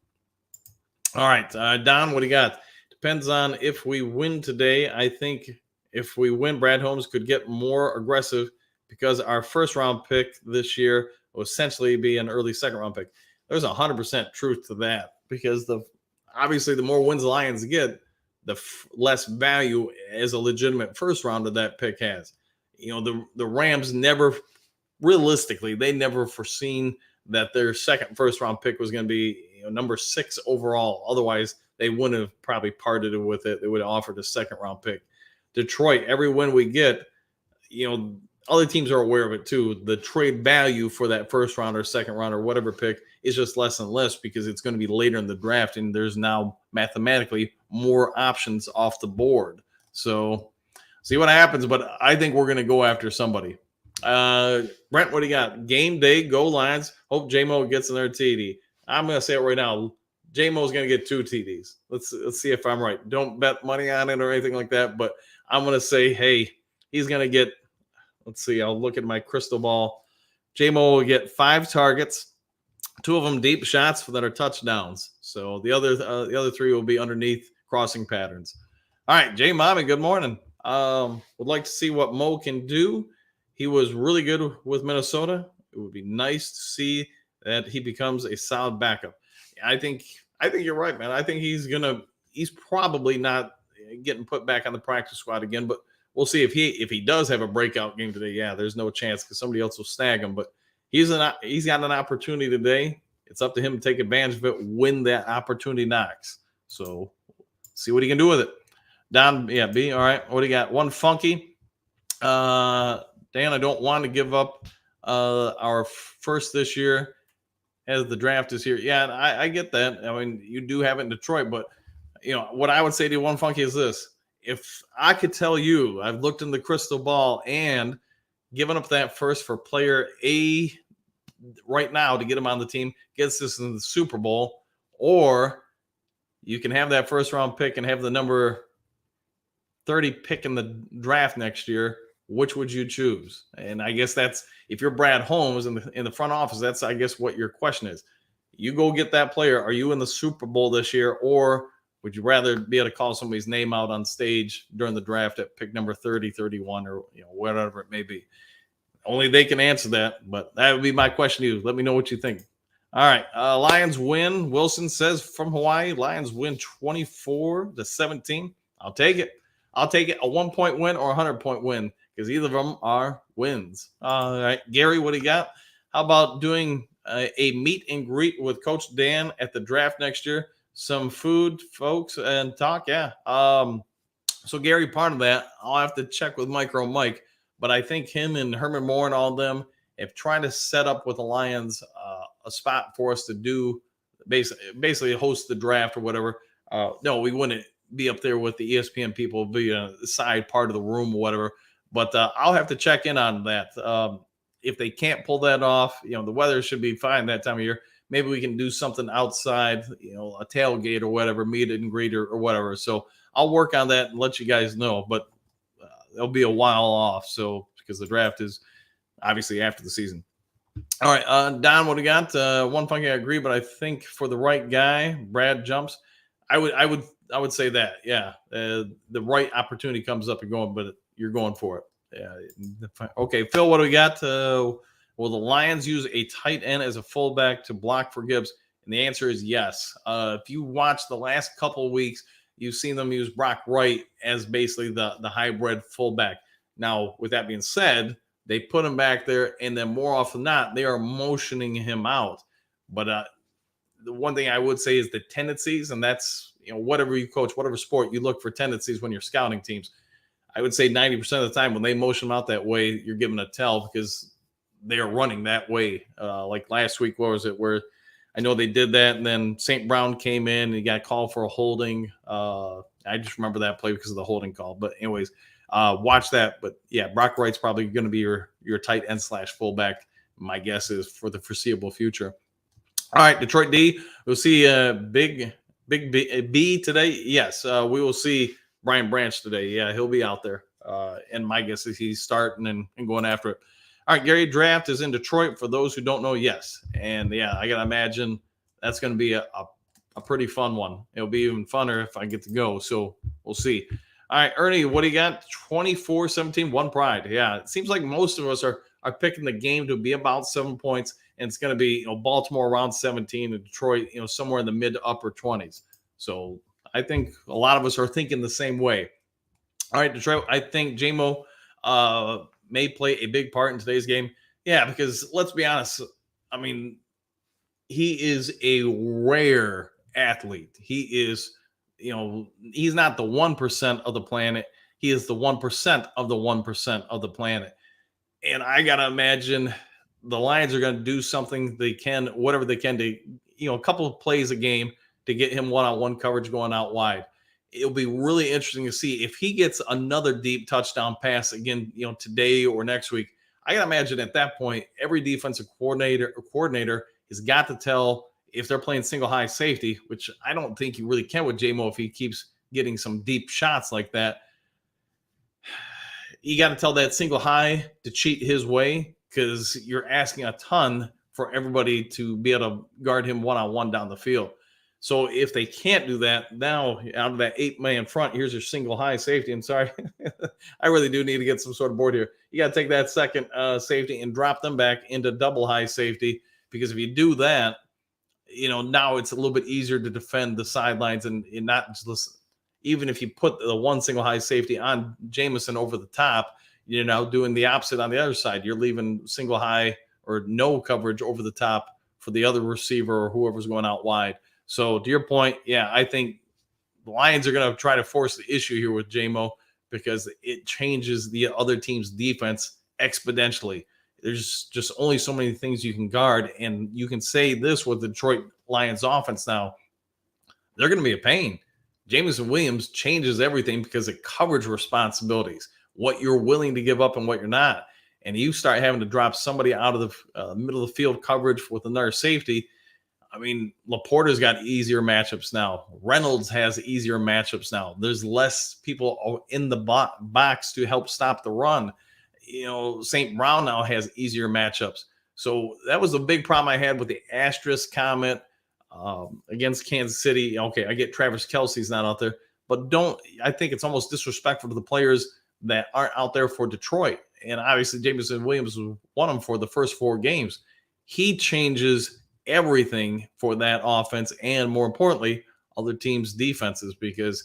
All right, Don, what do you got? Depends on if we win today. I think if we win, Brad Holmes could get more aggressive because our first round pick this year will essentially be an early second round pick. There's 100% truth to that because obviously the more wins the Lions get, the less value as a legitimate first round of that pick has. The Rams never realistically they never foreseen that their second first round pick was going to be number 6 overall. Otherwise, they wouldn't have probably parted with it. They would have offered a second round pick. Detroit, every win we get, other teams are aware of it too. The trade value for that first round or second round or whatever pick is just less and less because it's going to be later in the draft, and there's now mathematically more options off the board. So see what happens, but I think we're going to go after somebody. Brent, what do you got? Game day, go Lions. Hope J-Mo gets another TD. I'm going to say it right now. J-Mo's going to get 2 TDs. Let's see if I'm right. Don't bet money on it or anything like that, but I'm going to say, hey, he's going to get, let's see, I'll look at my crystal ball. J-Mo will get 5 targets, 2 of them deep shots that are touchdowns. So the other 3 will be underneath crossing patterns. All right, J-Mommy, good morning. Would like to see what Mo can do. He was really good with Minnesota. It would be nice to see that he becomes a solid backup. I think you're right, man. I think he's probably not getting put back on the practice squad again, but we'll see if he does have a breakout game today. Yeah, there's no chance because somebody else will snag him, but he's got an opportunity today. It's up to him to take advantage of it when that opportunity knocks. So see what he can do with it. Don, yeah, B, all right. What do you got? One funky. Dan, I don't want to give up our first this year as the draft is here. Yeah, I get that. I mean, you do have it in Detroit, but what I would say to one funky is this. If I could tell you, I've looked in the crystal ball and given up that first for player A right now to get him on the team, gets this in the Super Bowl, or you can have that first round pick and have the number 30 pick in the draft next year. Which would you choose? And I guess that's, if you're Brad Holmes in the front office, that's, I guess, what your question is. You go get that player. Are you in the Super Bowl this year, or would you rather be able to call somebody's name out on stage during the draft at pick number 30, 31, or whatever it may be? Only they can answer that, but that would be my question to you. Let me know what you think. All right, Lions win. Wilson says from Hawaii, Lions win 24-17. I'll take it. I'll take it, a 1-point win or a 100-point win, because either of them are wins. All right, Gary, what do you got? How about doing a meet and greet with Coach Dan at the draft next year? Some food, folks, and talk. Yeah. So Gary, part of that, I'll have to check with Micro Mike, but I think him and Herman Moore and all of them have tried to set up with the Lions a spot for us to do basically host the draft or whatever. No, we wouldn't be up there with the ESPN people, be a side part of the room or whatever. But I'll have to check in on that. If they can't pull that off, the weather should be fine that time of year. Maybe we can do something outside, a tailgate or whatever, meet and greet or whatever. So I'll work on that and let you guys know. But it'll be a while off. So because the draft is obviously after the season. All right, Don, what do you got? One funky, I agree, but I think for the right guy, Brad jumps. I would say that, yeah. The right opportunity comes up and going, but you're going for it. Yeah. Okay, Phil, what do we got? Will the Lions use a tight end as a fullback to block for Gibbs? And the answer is yes. If you watch the last couple of weeks, you've seen them use Brock Wright as basically the hybrid fullback. Now, with that being said, they put him back there, and then more often than not, they are motioning him out. But the one thing I would say is the tendencies, and that's, whatever you coach, whatever sport, you look for tendencies when you're scouting teams. I would say 90% of the time when they motion them out that way, you're given a tell because they are running that way. Like last week, what was it, where I know they did that, and then St. Brown came in and he got called for a holding. I just remember that play because of the holding call. But anyways, watch that. But yeah, Brock Wright's probably going to be your tight end / fullback. My guess is for the foreseeable future. All right, Detroit D. We'll see Big B today. Yes, we will see Brian Branch today. Yeah, he'll be out there. And my guess is he's starting and going after it. All right, Gary, draft is in Detroit. For those who don't know, yes. And yeah, I got to imagine that's going to be a a pretty fun one. It'll be even funner if I get to go. So we'll see. All right, Ernie, what do you got? 24-17, one pride. Yeah, it seems like most of us are picking the game to be about 7 points, and it's going to be Baltimore around 17 and Detroit, somewhere in the mid to upper 20s. So I think a lot of us are thinking the same way. All right, Detroit, I think JMO may play a big part in today's game. Yeah, because let's be honest. I mean, he is a rare athlete. He is, he's not the 1% of the planet. He is the 1% of the 1% of the planet. And I got to imagine the Lions are going to do something they can, whatever they can to, a couple of plays a game to get him one-on-one coverage going out wide. It'll be really interesting to see if he gets another deep touchdown pass again, today or next week. I got to imagine at that point, every defensive coordinator has got to tell if they're playing single high safety, which I don't think you really can with JMO if he keeps getting some deep shots like that. You got to tell that single high to cheat his way because you're asking a ton for everybody to be able to guard him one-on-one down the field. So if they can't do that, now out of that 8-man front, here's your single high safety. I'm sorry. I really do need to get some sort of board here. You got to take that second safety and drop them back into double high safety, because if you do that, now it's a little bit easier to defend the sidelines and not just listen. Even if you put the one single high safety on Jameson over the top, you're now doing the opposite on the other side. You're leaving single high or no coverage over the top for the other receiver or whoever's going out wide. So to your point, yeah, I think the Lions are going to try to force the issue here with JMO because it changes the other team's defense exponentially. There's just only so many things you can guard, and you can say this with the Detroit Lions offense now. They're going to be a pain. Jameson Williams changes everything because of coverage responsibilities, what you're willing to give up and what you're not. And you start having to drop somebody out of the middle of the field coverage with another safety. I mean, Laporta's got easier matchups now. Reynolds has easier matchups now. There's less people in the box to help stop the run. St. Brown now has easier matchups. So that was a big problem I had with the asterisk comment against Kansas City. Okay, I get Travis Kelce's not out there, but I think it's almost disrespectful to the players that aren't out there for Detroit. And obviously, Jameson Williams was one of them for the first 4 games. He changes everything for that offense and, more importantly, other teams' defenses, because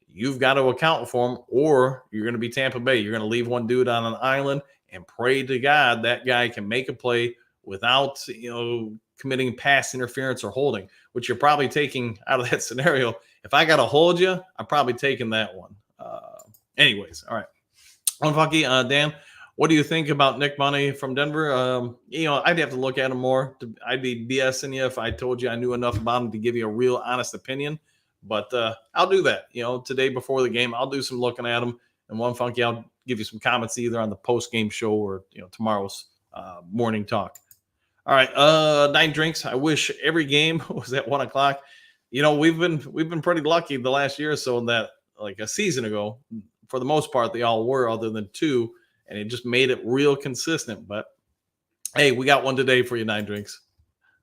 you've got to account for them, or you're going to be Tampa Bay. You're going to leave one dude on an island and pray to God that guy can make a play without, committing pass interference or holding, which you're probably taking out of that scenario. If I got to hold you, I'm probably taking that one. Anyways, all right. Funky, Dan, what do you think about Nick Money from Denver? I'd have to look at him more. I'd be BSing you if I told you I knew enough about him to give you a real honest opinion. But I'll do that. Today before the game, I'll do some looking at him. And one Funky, I'll give you some comments either on the post-game show or tomorrow's morning talk. All right, 9 drinks. I wish every game was at 1 o'clock. We've been pretty lucky the last year or so that, like a season ago, for the most part, they all were, other than 2, and it just made it real consistent. But hey, we got one today for you, 9 drinks.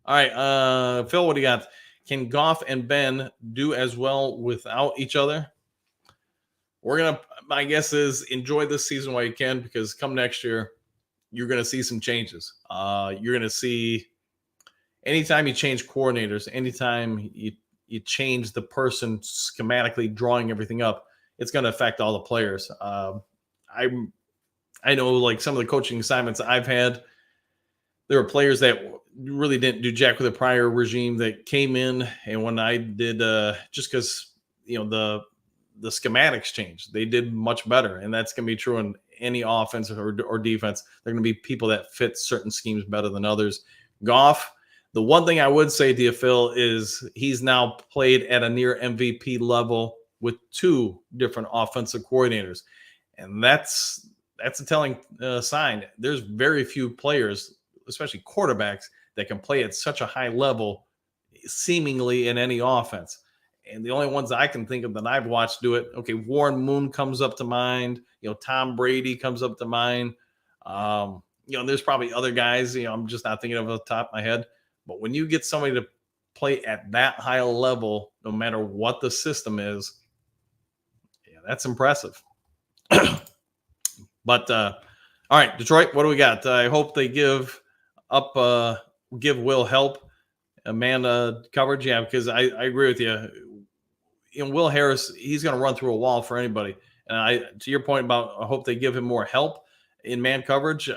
All right, Phil, what do you got? Can Goff and Ben do as well without each other? My guess is enjoy this season while you can, because come next year, you're going to see some changes. You're going to see anytime you change coordinators, anytime you change the person schematically drawing everything up, it's going to affect all the players. I know, like, some of the coaching assignments I've had, there were players that really didn't do jack with the prior regime that came in, and when I did, just because the schematics changed, they did much better, and that's going to be true in any offense or defense. They're going to be people that fit certain schemes better than others. Goff, the one thing I would say to you, Phil, is he's now played at a near MVP level with 2 different offensive coordinators, and that's a telling sign. There's very few players, especially quarterbacks, that can play at such a high level seemingly in any offense. And the only ones I can think of that I've watched do it, okay, Warren Moon comes up to mind. Tom Brady comes up to mind. There's probably other guys, I'm just not thinking of the top of my head. But when you get somebody to play at that high level, no matter what the system is, yeah, that's impressive. But all right, Detroit, what do we got? I hope they give Will help, man coverage. Yeah, because I agree with you. Will Harris, he's going to run through a wall for anybody. And to your point about, I hope they give him more help in man coverage.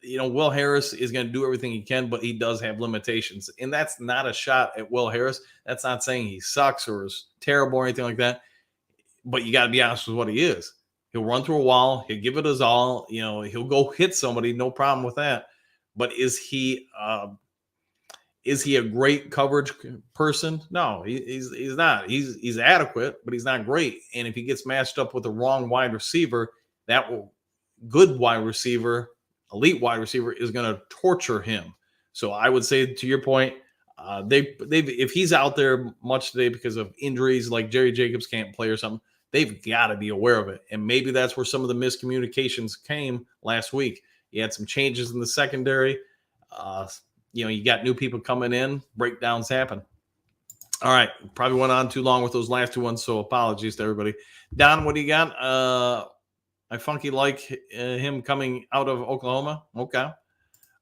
Will Harris is going to do everything he can, but he does have limitations. And that's not a shot at Will Harris. That's not saying he sucks or is terrible or anything like that. But you got to be honest with what he is. He'll run through a wall. He'll give it his all. He'll go hit somebody. No problem with that. But is he a great coverage person? No, he's not. He's adequate, but he's not great. And if he gets matched up with the wrong wide receiver, good wide receiver, elite wide receiver, is going to torture him. So I would say, to your point, if he's out there much today because of injuries, like Jerry Jacobs can't play or something, they've got to be aware of it. And maybe that's where some of the miscommunications came last week. You had some changes in the secondary. You got new people coming in, breakdowns happen. All right, probably went on too long with those last two ones, so apologies to everybody. Don, what do you got? I funky like him coming out of Oklahoma. Okay.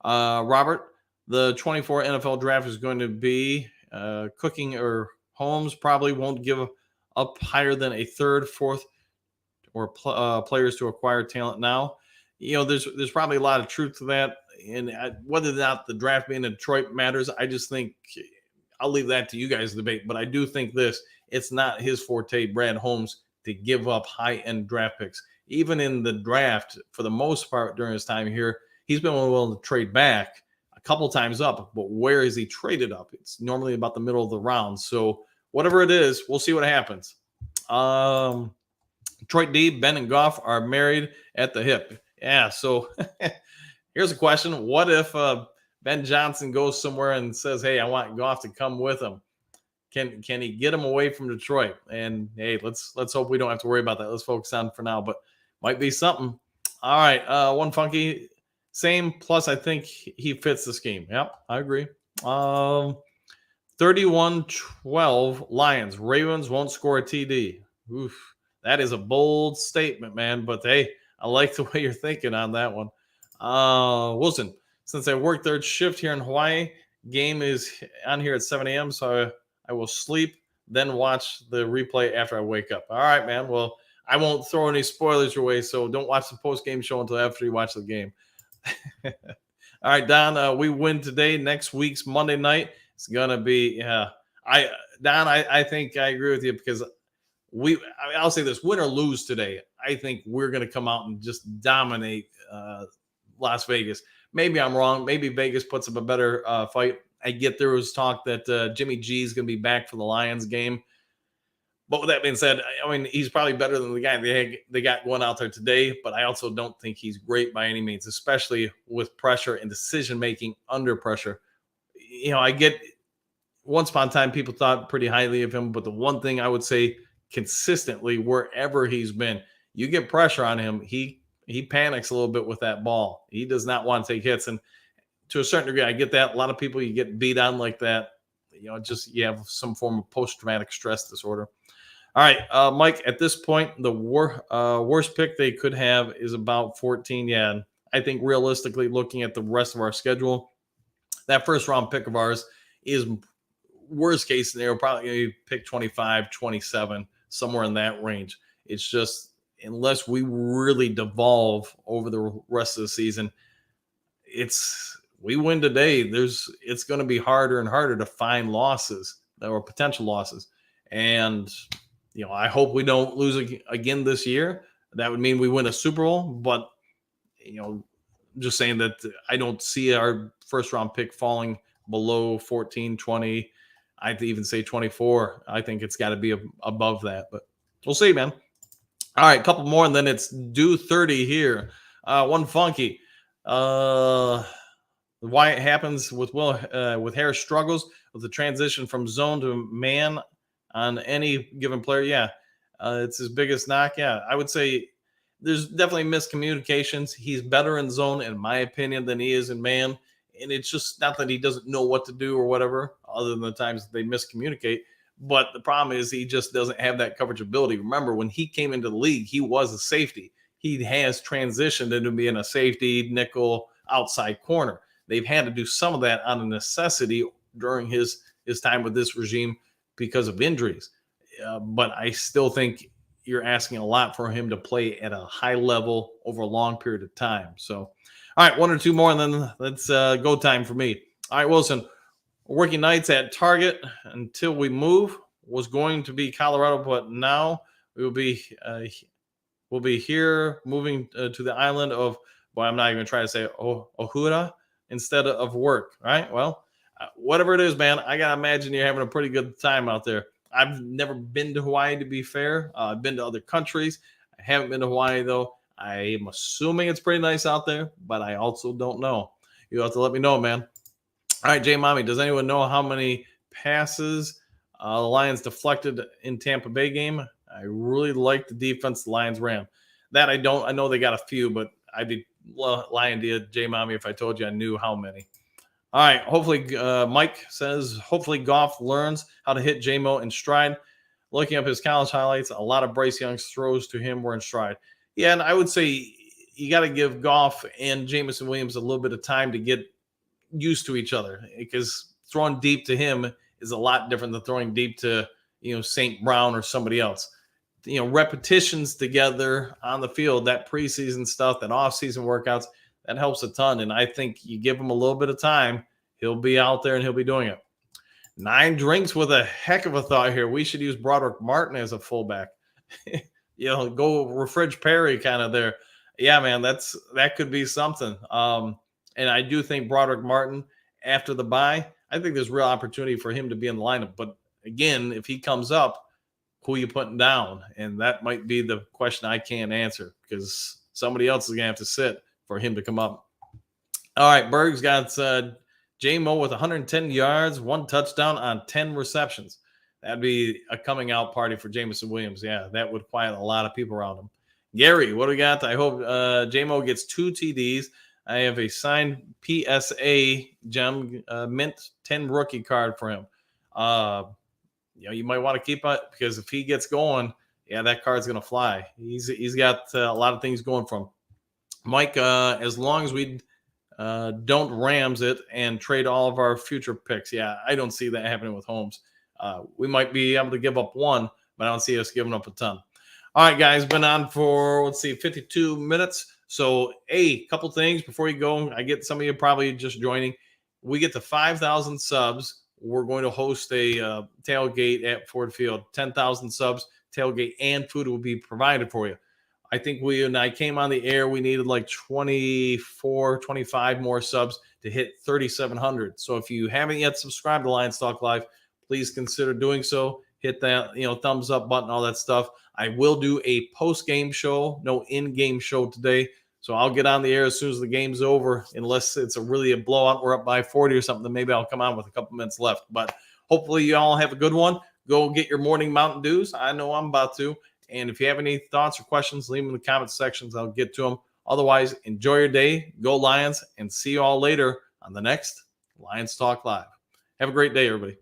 Robert, the 24 NFL draft is going to be cooking, or Holmes probably won't give up higher than a third, fourth, or players to acquire talent now. There's probably a lot of truth to that. And whether or not the draft being in Detroit matters, I just think I'll leave that to you guys to debate. But I do think it's not his forte, Brad Holmes, to give up high-end draft picks. Even in the draft, for the most part during his time here, he's been willing to trade back a couple times up. But where is he traded up? It's normally about the middle of the round. So whatever it is, we'll see what happens. Detroit D, Ben and Goff are married at the hip. Yeah, so here's a question. What if Ben Johnson goes somewhere and says, hey, I want Goff to come with him? Can he get him away from Detroit? And hey, let's hope we don't have to worry about that. Let's focus on for now, but might be something. All right, one funky, same, plus I think he fits the scheme. Yep, I agree. 31-12 Lions. Ravens won't score a TD. Oof, that is a bold statement, man, but hey, I like the way you're thinking on that one. Wilson, since I work third shift here in Hawaii, game is on here at 7 a.m., so I will sleep, then watch the replay after I wake up. All right, man. Well, I won't throw any spoilers your way, so don't watch the post-game show until after you watch the game. All right, Don, we win today. Next week's Monday night, it's going to be I think I agree with you, because I'll say this, win or lose today, I think we're going to come out and just dominate Las Vegas. Maybe I'm wrong. Maybe Vegas puts up a better fight. I get there was talk that Jimmy G is going to be back for the Lions game. But with that being said, I mean, he's probably better than the guy they got going out there today. But I also don't think he's great by any means, especially with pressure and decision-making under pressure. I get once upon a time people thought pretty highly of him. But the one thing I would say consistently, wherever he's been, you get pressure on him, he panics a little bit with that ball. He does not want to take hits. And to a certain degree, I get that. A lot of people, you get beat on like that, you have some form of post-traumatic stress disorder. All right, Mike, at this point, the worst pick they could have is about 14. Yeah, and I think realistically, looking at the rest of our schedule, that first-round pick of ours is worst case scenario, probably going to pick 25, 27, somewhere in that range. It's just, unless we really devolve over the rest of the season, we win today, it's going to be harder and harder to find losses or potential losses. And, I hope we don't lose again this year. That would mean we win a Super Bowl. But, just saying that I don't see our first round pick falling below 14, 20. I'd even say 24. I think it's got to be above that. But we'll see, man. All right, a couple more, and then it's due 30 here. One funky. Why it happens with with Harris struggles with the transition from zone to man on any given player. Yeah, it's his biggest knock. Yeah, I would say there's definitely miscommunications. He's better in zone, in my opinion, than he is in man. And it's just not that he doesn't know what to do or whatever, other than the times they miscommunicate. But the problem is he just doesn't have that coverage ability. Remember, when he came into the league, he was a safety. He has transitioned into being a safety, nickel, outside corner. They've had to do some of that on a necessity during his time with this regime because of injuries. But I still think you're asking a lot for him to play at a high level over a long period of time. So, all right, one or two more, and then let's go time for me. All right, Wilson, working nights at Target until we move was going to be Colorado, but now we will be we'll be here moving to the island of, well, I'm not even trying to say Oahuda instead of work. Right? Well, whatever it is, man, I gotta imagine you're having a pretty good time out there. I've never been to Hawaii, to be fair. I've been to other countries. I haven't been to Hawaii, though. I am assuming it's pretty nice out there, but I also don't know. You'll have to let me know, man. All right, Jay Mommy, does anyone know how many passes the Lions deflected in Tampa Bay game? I really like the defense the Lions ran. That I don't. I know they got a few, but I'd be lying to you, Jay Mommy, if I told you I knew how many. All right. Hopefully, Mike says, hopefully Goff learns how to hit J-Mo in stride. Looking up his college highlights, a lot of Bryce Young's throws to him were in stride. Yeah, and I would say you got to give Goff and Jameson Williams a little bit of time to get used to each other, because throwing deep to him is a lot different than throwing deep to, St. Brown or somebody else. Repetitions together on the field, that preseason stuff, that off-season workouts, that helps a ton. And I think you give him a little bit of time, he'll be out there and he'll be doing it. 9 drinks with a heck of a thought here. We should use Broderick Martin as a fullback. Go Refridge Perry kind of there. Yeah, man, that could be something. And I do think Broderick Martin, after the bye, I think there's real opportunity for him to be in the lineup. But again, if he comes up, who are you putting down? And that might be the question I can't answer, because somebody else is going to have to sit for him to come up. All right, Berg's got J-Mo with 110 yards, 1 touchdown on 10 receptions. That'd be a coming out party for Jameson Williams. Yeah, that would quiet a lot of people around him. Gary, what do we got? I hope J-Mo gets 2 TDs. I have a signed PSA gem mint 10 rookie card for him. You might want to keep it, because if he gets going, yeah, that card's going to fly. He's got a lot of things going for him. Mike, as long as we don't Rams it and trade all of our future picks, yeah, I don't see that happening with Holmes. We might be able to give up 1, but I don't see us giving up a ton. All right, guys, been on for, 52 minutes. So, a couple things before you go. I get some of you probably just joining. We get to 5,000 subs. We're going to host a tailgate at Ford Field. 10,000 subs, tailgate, and food will be provided for you. I think when I came on the air, we needed like 24, 25 more subs to hit 3,700. So if you haven't yet subscribed to Lions Talk Live, please consider doing so. Hit that, thumbs up button, all that stuff. I will do a post-game show, no in-game show today. So I'll get on the air as soon as the game's over, unless it's really a blowout. We're up by 40 or something. Then maybe I'll come on with a couple minutes left. But hopefully you all have a good one. Go get your morning Mountain Dews. I know I'm about to. And if you have any thoughts or questions, leave them in the comment sections. I'll get to them. Otherwise, enjoy your day. Go Lions, and see you all later on the next Lions Talk Live. Have a great day, everybody.